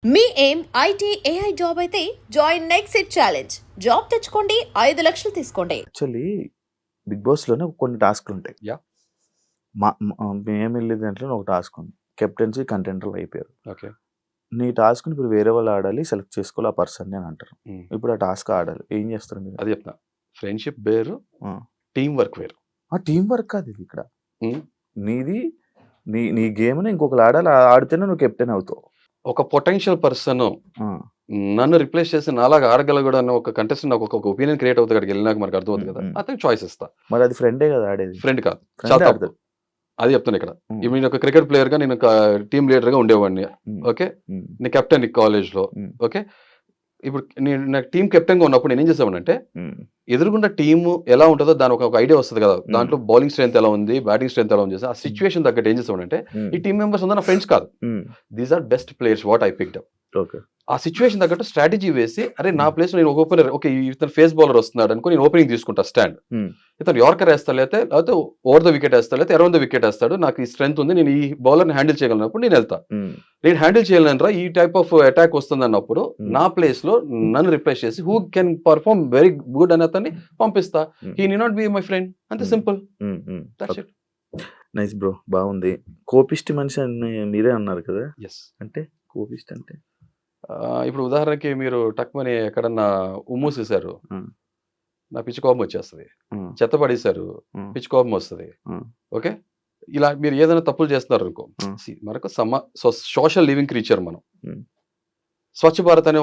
మీ ఏం IT AI job అయితే join next it challenge. Job తెచ్చుకోండి, 5 లక్షలు తీసుకోండి. యాక్చువల్లీ బిగ్ బాస్‌లోనే కొన్ని టాస్క్‌లు ఉంటాయి. యాహ్! మేము వెళ్ళే దాంట్లో ఒక టాస్క్ ఉంది. కెప్టెన్సీ కంటెండర్లు అయిపోయారు. ఓకే. నీ టాస్క్‌ని ఇప్పుడు వేరే వాళ్ళు ఆడాలి, సెలెక్ట్ చేసుకోవాలి ఆ పర్సన్‌ని అని అంటారు. హ్మ్. ఇప్పుడు ఆ టాస్క్ ఆడాలి. ఏం చేస్తారు మీరు? అది చెప్తున్నా. ఫ్రెండ్‌షిప్ వేరు, ఆ! టీమ్ వర్క్ వేరు. టీమ్ వర్క్ కాదు ఇది ఇక్కడ. హ్మ్. నీది నీ నీ గేమ్‌ని ఇంకొకరు ఆడాలి. ఆడితేనే నువ్వు కెప్టెన్ అవుతావు. ఒక పొటెన్షియల్ పర్సన్ ఆ! నన్ను రిప్లేస్ చేసి నాలాగా ఆడగలగడు అన్న ఒక కంటెస్టెంట్ నాకు ఒక ఒపీనియన్ క్రియేట్ అవుతుంది. అక్కడికి వెళ్ళినాక మనకు అర్థమవుతుంది కదా! అతనికి చాయిస్ ఇస్తా. మరి అది ఫ్రెండే కదా ఆడేది. ఫ్రెండ్ కాదు. ఫ్రెండే చాలా తప్పు. ఆడతాడు. అది చెప్తున్నా ఇక్కడ. హ్మ్. ఇప్పుడు నేను ఒక క్రికెట్ ప్లేయర్‌గా నేను ఒక టీమ్ లీడర్‌గా ఉండేవాడిని. హ్మ్. ఓకే. హ్మ్. నేను కెప్టెన్ కాలేజ్‌లో. హ్మ్. ఓకే. ఇప్పుడు నేను నాకు టీమ్ కెప్టెన్‌గా ఉన్నప్పుడు నేనేం చేసేవాడినంటే హ్మ్. ఎదురుగుండా టీము ఎలా ఉంటుందో దాని ఒక ఐడియా వస్తది కదా! దాంట్లో బౌలింగ్ స్ట్రెంత్ ఎలా ఉంది, బ్యాటింగ్ స్ట్రెంత్ ఎలా ఉంది, ఆ సిట్యుయేషన్ తగ్గట్టు ఏం చేసేవాడినంటే హ్మ్. ఈ టీమ్ మెంబర్స్ అందరూ నా ఫ్రెండ్స్ కాదు. Hmm. These are best players what I picked up. Okay. ఆ సిట్యుయేషన్ తగ్గట్టు స్ట్రాటజీ వేసి అరే నా ప్లేస్‌లో నేను ఒక ఓపెనర్ ఓకే ఇతను ఫేస్ బౌలర్ వస్తున్నాడు అనుకో నేను ఓపెనింగ్ తీసుకుంటా స్టాండ్. హ్మ్. ఇతను యార్కర్ వేస్తాడు లేకపోతే ఓవర్ ద వికెట్ వేస్తాడు లేకపోతే అరౌండ్ ద వికెట్ వేస్తాడు. నాకు ఈ స్ట్రెంత్ ఉంది. నేను ఈ బౌలర్‌ని హ్యాండిల్ చేయగలనప్పుడు నేను వెళ్తా. హ్మ్. నేను హ్యాండిల్ చేయలేనురా ఈ టైప్ ఆఫ్ అటాక్ వస్తుందన్నప్పుడు Hmm. నా ప్లేస్‌లో నన్ను రిప్లేస్ చేసి who can perform very good అని అతన్ని పంపిస్తా. Hmm. He need not be my friend. అంతే సింపుల్. హ్మ్. హ్మ్. That's it. Nice bro. బాగుంది. కోపిష్టి మనిషి అని మీరే అన్నారు కదా! యెస్. అంటే కోపిష్టి అంటే? ఇప్పుడు ఉదాహరణకి మీరు టక్‌మని ఎక్కడన్నా ఉమ్మూసేశారు. హ్మ్. నా పిచ్చి కోపం వచ్చేస్తది. హ్మ్. చెత్త పడేశారు. హ్మ్. పిచ్చి కోపం వస్తది. హ్మ్. ఓకే. ఇలా మీరు ఏదైనా తప్పులు చేస్తున్నారనుకో హ్మ్. మనకు సోషల్ లివింగ్ క్రీచర్ మనం. హ్మ్. స్వచ్ఛ భారత్ అనే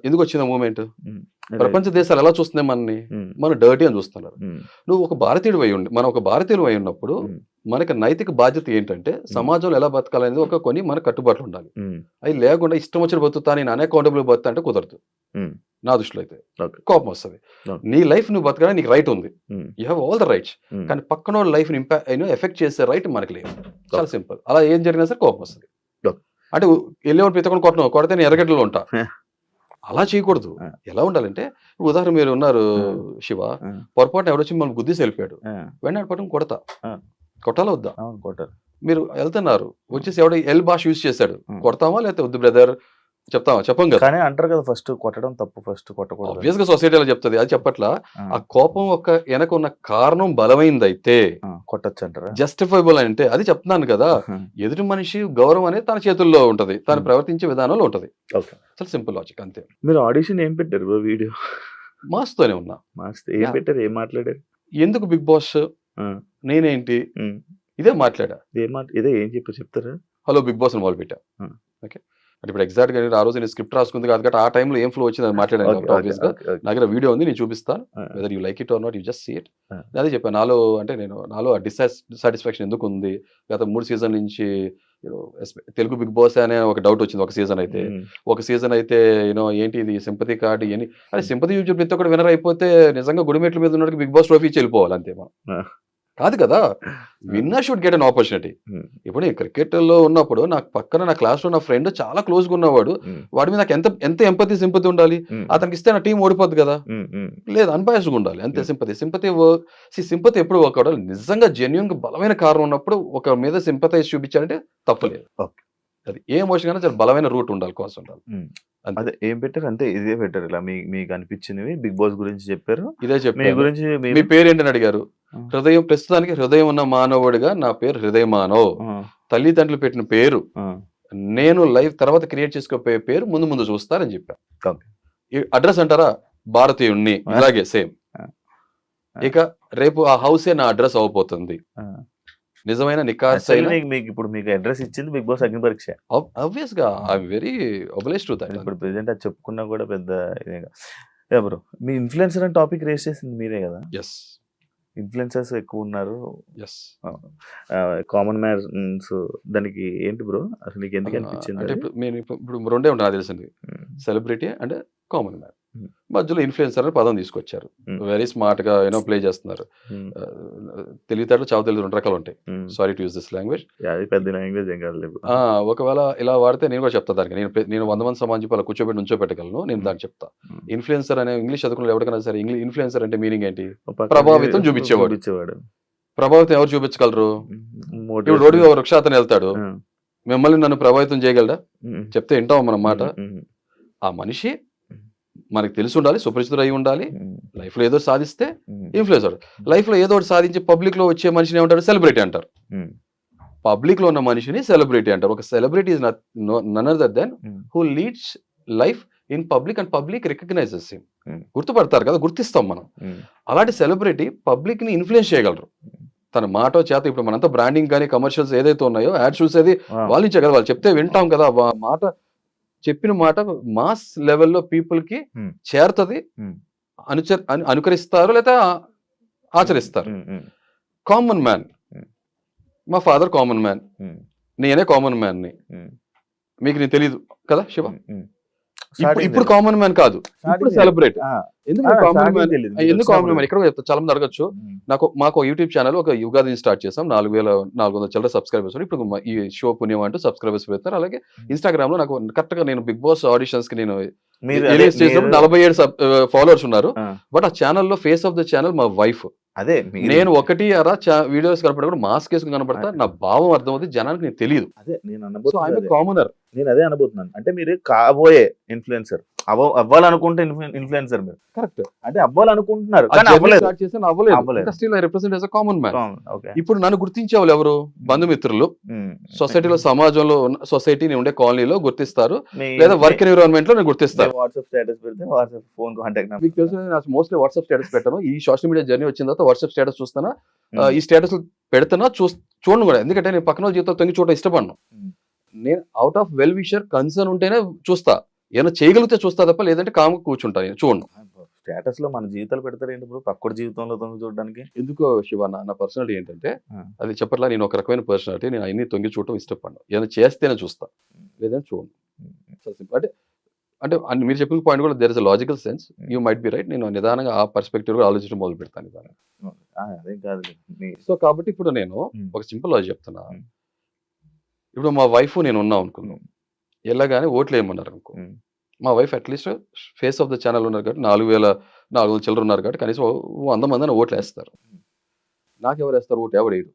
ఎందుకొచ్చింది ఆ మూవ్‌మెంట్? హ్మ్. ప్రపంచ దేశాలు ఎలా చూస్తున్నాయి మనల్ని? హ్మ్. మనం డర్టీ అని చూస్తున్నారు. హ్మ్. నువ్వు ఒక భారతీయుడివై ఉండి మనం ఒక భారతీయులమై ఉన్నప్పుడు హ్మ్. మనకి నైతిక బాధ్యత ఏంటంటే సమాజంలో ఎలా బతకాలనేది కొన్ని మన కట్టుబాట్లు ఉండాలి. హ్మ్. అవి లేకుండా ఇష్టం వచ్చిన బతుకుతా నేను అన్అకౌంటబుల్ బతుకుతా అంటే కుదరదు. హ్మ్. నా దృష్టిలో అయితే. ఓకే. కోపం వస్తది. ఓకే. నీ లైఫ్ నువ్వు బతకడానికి నీకు రైట్ ఉంది. హ్మ్. You have all the rights. హ్మ్. కానీ పక్కనోడి లైఫ్‌ని ఎఫెక్ట్ చేసే రైట్ మనకి లేదు. చాలా ఓకే. సింపుల్. అలా ఏం జరిగినా సరే కోపం వస్తది. ఓకే. అంటే ఎళ్ళేవాడు ప్రతి ఒక్కడిని కొట్టను. కొడితే నేను ఎర్రగడ్డలో ఉంటా. అలా చేయకూడదు. ఆ! ఎలా ఉండాలంటే ఉదాహరణ మీరు ఉన్నారు శివ. ఆ! పొరపాటున ఎవడొచ్చి మిమ్మల్ని గుద్దేసి వెళ్ళిపోయాడు. ఆ! వెంటనే పట్టుకొని కొడతా. ఆ! కొట్టాలా వద్దా? అవును. కొట్టారు. మీరు ఎళ్తున్నారు. వచ్చేసి ఎవడో ఎల్ భాష యూజ్ చేశాడు. హ్మ్. కొడతామా? లేకపోతే వద్దు బ్రదర్ చెప్తామా? చెప్పం కదా! కానీ అంటారు కదా! ఫస్ట్ కొట్టడం తప్పు. ఫస్ట్ కొట్టకూడదని. ఆబ్వియస్‌గా సొసైటీ అలా చెప్తది. అది చెప్పట్లా. ఆ! ఆ కోపం ఎనక ఉన్న కారణం బలమైందైతే కొట్టొచ్చంటారా? జస్టిఫైబుల్ అంటే అది చెప్తున్నాను కదా! ఎదుటి మనిషి గౌరవం అనేది తన చేతుల్లో ఉంటది. తను ప్రవర్తించే విధానంలో ఉంటది. ఓకే. చాలా సింపుల్ లాజిక్ అంతే. మీరు ఆడిషన్ ఏం పెట్టారు బ్రో వీడియో? మాస్తోనే ఉన్నా. మస్త్ ఏం యాహ్! పెట్టారు? ఏం మాట్లాడారు? ఎందుకు బిగ్ బాస్? ఆ! నేనేంటి? హ్మ్. ఇదే మాట్లాడా. ఇదే ఏం చెప్పారు చెప్తారా? హలో బిగ్ బాస్ అని మొదలుపెట్టా. ఆ! ఓకే. అంటే ఇప్పుడు ఎగ్జాక్ట్‌గా ఆ రోజు నేను స్క్రిప్ట్ రాసుకుంది కాదు కాబట్టి ఆ టైంలో ఏం ఫ్లో వచ్చింది అది మాట్లాడాను ఓకే. కాబట్టి ఓకే. ఆబ్వియస్‌గా ఓకే. ఓకే. నా దగ్గర వీడియో ఉంది నేను చూపిస్తాను. ఆ! Whether you like it or not you just see it. ఆ! నేను అదే చెప్పాను. డిస్సాటిస్ఫాక్షన్ ఎందుకుంది? గత 3 సీజన్ నుంచి తెలుగు బిగ్ బాస్ అనే ఒక డౌట్ వచ్చింది ఒక సీజన్ అయితే. హ్మ్. ఒక సీజన్ అయితే ఏంటి ఇది సింపతి కార్డ్ ఇయన్నీ అరే సింపతి యూజ్ ప్రతి ఒక్కడు విన్నర్ అయిపోతే నిజంగా గుడిమెట్ల మీద ఉన్నోడికి బిగ్ బాస్ ట్రోఫీ ఇచ్చి వెళ్ళిపోవాలి అంతే మనం. ఆ! కాదు కదా! ఆ! Winner should get an opportunity. హ్మ్. ఇప్పుడు నేను క్రికెట్‌లో ఉన్నప్పుడు నాకు పక్కన నా క్లాస్‌లో నా ఫ్రెండ్ చాలా క్లోజ్‌గా ఉన్నవాడు. హ్మ్. వాడి మీద నాకు ఎంత ఎంపతి, సింపతి ఉండాలి. హ్మ్. అతనికి ఇస్తే నా టీమ్ ఓడిపోద్ది కదా! హ్మ్. హ్మ్. లేదు అన్‌బయాస్డ్‌గా ఉండాలి. అంతే హ్మ్. సింపతి. సింపతి ఎప్పుడు వర్క్ అవ్వదు. నిజంగా జెన్యూన్‌గా బలమైన కారణం ఉన్నప్పుడు ఒకరి మీద సింపథైజ్ చూపించాలంటే తప్పు లేదు. ఓకే. అది ఏ ఎమోషన్ అయినా చాలా బలమైన రూట్ ఉండాలి కోసం ఉండాలి. హ్మ్. అంతే. అదే ఏం పెట్టారు? అంతే ఇదే పెట్టారు. ఇలా మీకు అనిపించినవి బిగ్ బాస్ గురించి చెప్పారు. ఇదే మీ చెప్పాను. గురించి మీ మీరు పేరేంటని అడిగారు. ఆ! ప్రస్తుతానికి హృదయం ఉన్న మానవుడిగా నా పేరు హృదయమానవ్. ఆ! తల్లిదండ్రులు పెట్టిన పేరు. ఆ! నేను లైఫ్ తర్వాత క్రియేట్ చేసుకోబోయే పేరు ముందు ముందు చూస్తారని చెప్పా. ఓకే. ఈ అడ్రెస్ అంటారా? భారతీయుడిని. ఇలాగే సేమ్. ఆ! ఆ! ఇక రేపు ఆ హౌసే నా అడ్రెస్ అవ్వబోతుంది. ఆ! నిజమైన యాక్చువల్లీ నికార్సైన మీకు అడ్రెస్ ఇచ్చింది బిగ్ బాస్ అగ్ని పరీక్ష. ఆబ్వియస్‌గా I am very obliged to that. ఇప్పుడు ప్రెజెంట్ అది చెప్పుకున్నా కూడా పెద్ద ఇదే కాదు. యాహ్! బ్రో. మీ ఇన్‌ఫ్లుయెన్సర్ అని టాపిక్ రైజ్ చేసింది మీరే కదా! యెస్. ఇన్‌ఫ్లుయెన్సర్స్ ఎక్కువున్నారు. యెస్. కామన్ మ్యాన్స్ దానికి ఏంటి బ్రో? అసలు నీకెందుకు అనిపించింది అంటే అది? ఇప్పుడు రెండే ఉంటాయి నాకు తెలిసింది. హ్మ్. Celebrity and common man. హ్మ్. మధ్యలో ఇన్‌ఫ్లుయెన్సర్ అనే పదం తీసుకొచ్చారు. హ్మ్. వెరీ స్మార్ట్‌గా ప్లే చేస్తున్నారు. హ్మ్. తెలివితేటలు, చావు తెలివి 2 రకాలుంటాయి. హ్మ్. Sorry to use this language. అది పెద్ద లాంగ్వేజ్ ఏం కాదులే బ్రో. ఒకవేళ ఇలా వాడితే నేను కూడా చెప్తా దానికి. నేను 100 మంది సమాజం చెప్పి అలా కూర్చోబెట్టి నుంచోబెట్టగలను. నేను దానికి చెప్తా. హ్మ్. ఇన్‌ఫ్లుయెన్సర్ అనే ఇంగ్లీష్ చదువుకున్న ఎవరికైనా సరే ఇన్‌ఫ్లుయెన్సర్ అంటే మీనింగ్ ఏంటి? ఓ పక్కన ప్రభావితం చూపించేవాడు. చూపించేవాడు. ప్రభావితం ఎవరు చూపించగలరు? హ్మ్. ఇప్పుడు రోడ్డు మోటివేషన్. మీద ఒక వృక్షాతను వెళ్తాడు. ఆ! మిమ్మల్ని నన్ను ప్రభావితం చేయగలడా? చెప్తే వింటాం మన మాట. ఆ మనిషి మనకు తెలిసి ఉండాలి, సుపరిచితుడు అయి ఉండాలి, లైఫ్ లో ఏదో సాధిస్తే ఇన్ఫ్లుయెన్సర్. లైఫ్ లో ఏదో ఒకటి సాధించి పబ్లిక్ లో వచ్చే మనిషిని ఏమంటారు? సెలబ్రిటీ అంటారు. పబ్లిక్ లో ఉన్న మనిషిని సెలబ్రిటీ అంటారు. ఒక celebrity is none other than who leads life in public and public recognizes him. గుర్తుపడతారు కదా, గుర్తిస్తాం మనం. అలాంటి సెలబ్రిటీ పబ్లిక్ ని ఇన్ఫ్లుయెన్స్ చేయగలరు తన మాట చేత. ఇప్పుడు మనంతా బ్రాండింగ్ కానీ కమర్షియల్స్ ఏదైతే ఉన్నాయో యాడ్ చూసేది వాళ్ళ నుంచే కదా, వాళ్ళు చెప్తే వింటాం కదా. మాట చెప్పిన మాట మాస్ లెవెల్లో పీపుల్ కి చేరుతుంది, అనుకరిస్తారు లేదా ఆచరిస్తారు. కామన్ మ్యాన్, మా ఫాదర్ కామన్ మ్యాన్, నేనే కామన్ మ్యాన్ ని. మీకు నేను తెలీదు కదా శివ, ఇప్పుడు కామన్ మ్యాన్ కాదు, ఇప్పుడు సెలబ్రేట్. ఎందుకు కామన్ మ్యాన్? ఎందుకు కామన్ మ్యాన్? ఇక్కడ చెప్తా, చాలా మంది అడగచ్చు. మాకు యూట్యూబ్ ఛానల్ ఒక యుగాది స్టార్ట్ చేసాం, 4400 చిల్లర సబ్స్క్రైబర్స్. ఇప్పుడు ఈ షో పుణ్యం అంటూ సబ్స్క్రైబర్స్ పెడతారు. అలాగే ఇన్స్టాగ్రామ్ లో నాకు కరెక్ట్ గా నేను బిగ్ బాస్ ఆడిషన్స్ కి నేను 47 ఫాలోవర్స్ ఉన్నారు. బట్ ఆ ఛానల్లో ఫేస్ ఆఫ్ ద ఛానల్ మా వైఫ్. అదే నేను ఒకటి అరా వీడియోస్ కనపడకుండా మాస్క్ వేసుకుని కనపడతా. నా భావం అర్థం అవుతుంది, జనానికి నేను తెలియదు. అదే నేను కామనర్. నేను అదే అనబోతున్నాను. అంటే మీరు కాబోయే ఇన్ఫ్లుయెన్సర్ అవ్వాలనుకుంటే ఇన్ఫ్లుయెన్సర్ మీరు కరెక్ట్ అంటే అవ్వాలనుకుంటున్నారు. ఇప్పుడు నన్ను గుర్తించే వాళ్ళు ఎవరు? బంధుమిత్రులు, సొసైటీలో, సమాజంలో, సొసైటీ ఉండే కాలనీలో గుర్తిస్తారు, లేదా వర్క్ ఎన్విరాన్మెంట్ లో గుర్తిస్తారు. వాట్సాప్ స్టేటస్ పెడితే వాట్సాప్ ఫోన్ కాంటాక్ట్ మీకు తెలుసు, మోస్ట్లీ వాట్సాప్ స్టేటస్ పెట్టాను. ఈ సోషల్ మీడియా జర్నీ వచ్చిన తర్వాత వాట్సాప్ స్టేటస్ చూస్తానా, ఈ స్టేటస్ పెడుతున్నా, చూడను కూడా. ఎందుకంటే నేను పక్కన జీవితం తొంగి చూడటం ఇష్టపడను. నేను out of well wisher concern ఉంటేనే చూస్తా, ఏమైనా చేయగలిగితే చూస్తా తప్ప లేదంటే కాముగా కూర్చుంటా, నేను చూడను. స్టేటస్ లో మన జీవితాలు పెడతారు ఏంటి ఇప్పుడు పక్కడి జీవితంలో తొంగి చూడడానికి? ఎందుకో శివ, నా పర్సనాలిటీ ఏంటంటే అది చెప్పట్లా, నేను ఒక రకమైన పర్సనాలిటీ. నేను అన్ని తొంగి చూడటం ఇష్టపడను. ఏమైనా చేస్తేనే చూస్తా, లేదంటే చూడను. అంటే అంటే మీరు చెప్పిన పాయింట్ కూడా there is a logical sense, you might be right. నేను నిదానంగా ఆ పర్స్పెక్టివ్ కూడా ఆలోచించడం మొదలు పెడతాను నిదానంగా. అదేం కాదు. సో కాబట్టి ఇప్పుడు నేను ఒక సింపుల్ లాజిక్ చెప్తున్నా. ఇప్పుడు మా వైఫ్ నేను ఉన్నాం అనుకున్నాం, వెళ్ళగానే ఓట్లు వేయమన్నారు అనుకో. మా wife at least face of the channel ఉన్నారు కాబట్టి 4400 చిల్లర ఉన్నారు కాబట్టి కనీసం 100 మంది ఓట్లు వేస్తారు. నాకు ఎవరు వేస్తారు ఓటు? ఎవరు వేయరు.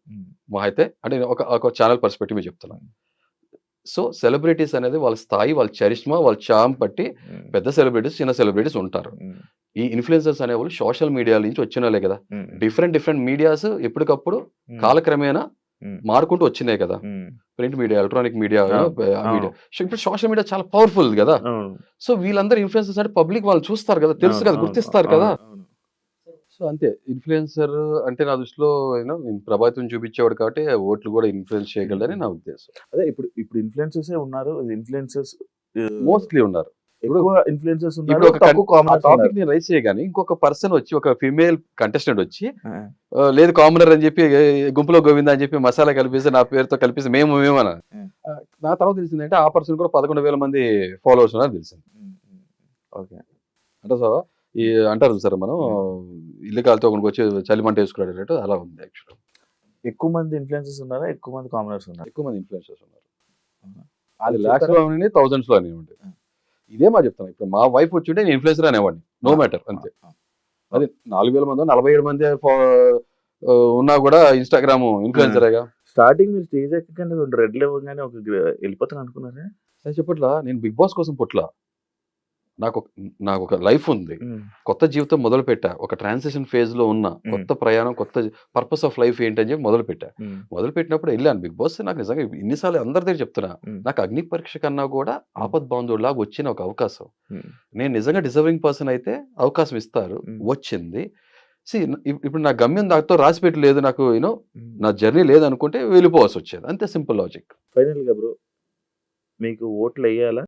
మా అయితే అంటే ఒక ఛానల్ పర్స్పెక్టివ్ చెప్తున్నాను. సో సెలబ్రిటీస్ అనేది వాళ్ళ స్థాయి, వాళ్ళ చరిష్మా, వాళ్ళ చామ్ బట్టి పెద్ద సెలబ్రిటీస్, చిన్న సెలబ్రిటీస్ ఉంటారు. ఈ ఇన్ఫ్లుయెన్సర్స్ అనేవాళ్ళు సోషల్ మీడియా నుంచి వచ్చిన వాళ్ళే కదా. డిఫరెంట్ మీడియాస్ ఎప్పటికప్పుడు కాలక్రమేణా మారుకుంటూ వచ్చినాయి కదా. Print media, electronic media, media. ఇప్పుడు సోషల్ మీడియా చాలా పవర్ఫుల్ కదా. సో వీళ్ళందరూ ఇన్ఫ్లుయెన్సర్స్ అంటే పబ్లిక్ వాళ్ళు చూస్తారు కదా, తెలుసు కదా, గుర్తిస్తారు కదా. సో అంతే, ఇన్ఫ్లుయెన్సర్ అంటే నా దృష్టిలో ప్రభావితం చూపించేవాడు కాబట్టి ఓట్లు కూడా ఇన్ఫ్లుయెన్స్ చేయగలరని నా ఉద్దేశం. అదే ఇప్పుడు ఇన్ఫ్లుయెన్సర్స్ ఉన్నారు, ఇన్ఫ్లుయెన్సర్స్ మోస్ట్లీ ఉన్నారు. ఇన్ఫ్లుయెన్సర్స్ ఇప్పుడు ఒక టాపిక్ ని రైస్ చేయగానే ఇంకొక పర్సన్ వచ్చి, ఒక ఫీమేల్ కంటెస్టెంట్ వచ్చి, లేదు కామనర్ అని చెప్పి గుంపులో గోవింద అని చెప్పి మసాలా కలిపేసి నా పేరుతో కలిపేసి మేమేమన్నా. నా తర్వాత తెలిసిందంటే ఆ పర్సన్ కూడా 11,000 మంది ఫాలోవర్స్ ఉన్నారని తెలిసింది. ఓకే అంటే సో ఈ అంటారు సార్, మనం ఇల్లు కాలితో ఒకరికి వచ్చి చలిమంట వేసుకున్నాడు అన్నట్టు అలా ఉంది. యాక్చువల్ ఎక్కువ మంది ఇన్ఫ్లుయెన్సర్స్ ఉన్నారా, ఎక్కువ మంది కామనర్స్ ఉన్నారు? ఎక్కువ మంది ఇన్ఫ్లుయెన్సర్స్ ఉన్నారు. అది లాక్స్ లో ఉన్నాయి, థౌజండ్స్ లో అనేవాడి. ఇదే మా చెప్తాను. ఇప్పుడు మా వైఫ్ వచ్చి ఉంటే నేను ఇన్ఫ్లుయెన్సర్ అనేవాడిని, నో మ్యాటర్, అంతే. అది 4000 మంది 47 మంది ఉన్నా కూడా ఇన్స్టాగ్రామ్ ఇన్ఫ్లుయెన్సరేగా. స్టార్టింగ్ మీరు స్టేజ్ ఎక్కగానే రెడ్ లేవగానే ఒక వెళ్ళిపోతాను అనుకున్నారా? చెప్పట్లా, నేను బిగ్ బాస్ కోసం పుట్ల. నాకు ఒక లైఫ్ ఉంది, కొత్త జీవితం మొదలు పెట్టా, ఒక ట్రాన్సిషన్ ఫేజ్ లో ఉన్న, కొత్త ప్రయాణం, కొత్త పర్పస్ ఆఫ్ లైఫ్ ఏంటని చెప్పి మొదలు పెట్టినప్పుడు వెళ్ళాను బిగ్ బాస్. నాకు నిజంగా ఇన్నిసార్లు అందరి దగ్గర చెప్తున్నా, నాకు అగ్ని పరీక్ష కన్నా కూడా ఆపద్ బాంధవుడిలాగా వచ్చిన ఒక అవకాశం. నేను నిజంగా డిజర్వింగ్ పర్సన్ అయితే అవకాశం ఇస్తారు, వచ్చింది. ఇప్పుడు నా గమ్యం దాంతో రాసి పెట్టలేదు, నాకు నా జర్నీ లేదనుకుంటే వెళ్ళిపోవాల్సి వచ్చేది, అంతే. Simple logic. ఫైనల్ గా బ్రో, మీకు ఓట్లు వేయాలా?